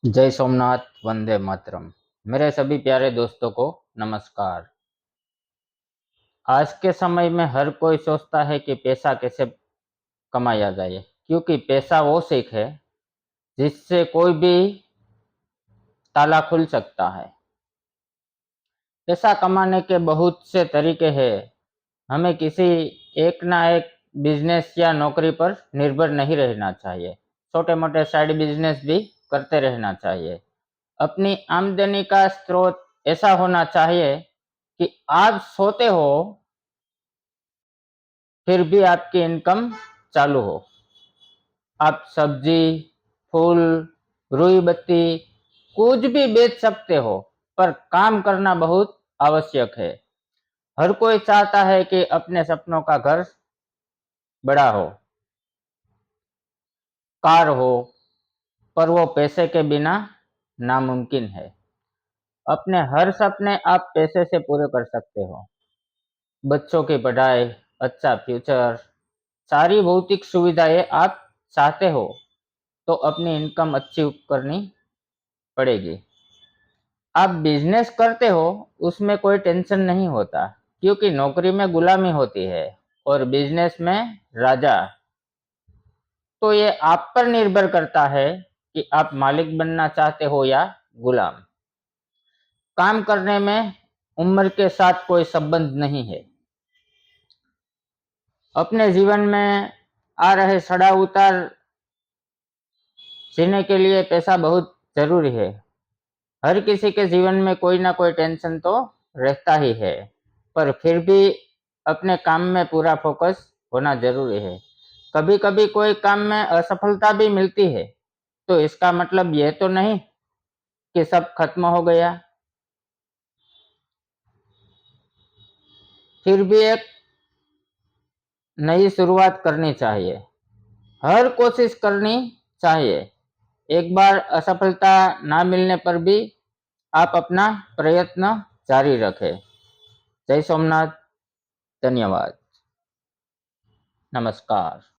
जय सोमनाथ, वंदे मातरम। मेरे सभी प्यारे दोस्तों को नमस्कार। आज के समय में हर कोई सोचता है कि पैसा कैसे कमाया जाए, क्योंकि पैसा वो सीख है जिससे कोई भी ताला खुल सकता है। पैसा कमाने के बहुत से तरीके हैं। हमें किसी एक ना एक बिजनेस या नौकरी पर निर्भर नहीं रहना चाहिए। छोटे मोटे साइड बिजनेस भी करते रहना चाहिए। अपनी आमदनी का स्रोत ऐसा होना चाहिए कि आप सोते हो फिर भी आपकी इनकम चालू हो। आप सब्जी, फूल, रुई बत्ती कुछ भी बेच सकते हो, पर काम करना बहुत आवश्यक है। हर कोई चाहता है कि अपने सपनों का घर बड़ा हो, कार हो, पर वो पैसे के बिना नामुमकिन है। अपने हर सपने आप पैसे से पूरे कर सकते हो। बच्चों की पढ़ाई, अच्छा फ्यूचर, सारी भौतिक सुविधाएं आप चाहते हो तो अपनी इनकम अच्छी करनी पड़ेगी। आप बिजनेस करते हो, उसमें कोई टेंशन नहीं होता, क्योंकि नौकरी में गुलामी होती है और बिजनेस में राजा। तो ये आप पर निर्भर करता है कि आप मालिक बनना चाहते हो या गुलाम। काम करने में उम्र के साथ कोई संबंध नहीं है। अपने जीवन में आ रहे चढ़ाव उतार जीने के लिए पैसा बहुत जरूरी है। हर किसी के जीवन में कोई ना कोई टेंशन तो रहता ही है, पर फिर भी अपने काम में पूरा फोकस होना जरूरी है। कभी कभी कोई काम में असफलता भी मिलती है, तो इसका मतलब यह तो नहीं कि सब खत्म हो गया। फिर भी एक नई शुरुआत करनी चाहिए। हर कोशिश करनी चाहिए। एक बार असफलता ना मिलने पर भी आप अपना प्रयत्न जारी रखें। जय सोमनाथ। धन्यवाद। नमस्कार।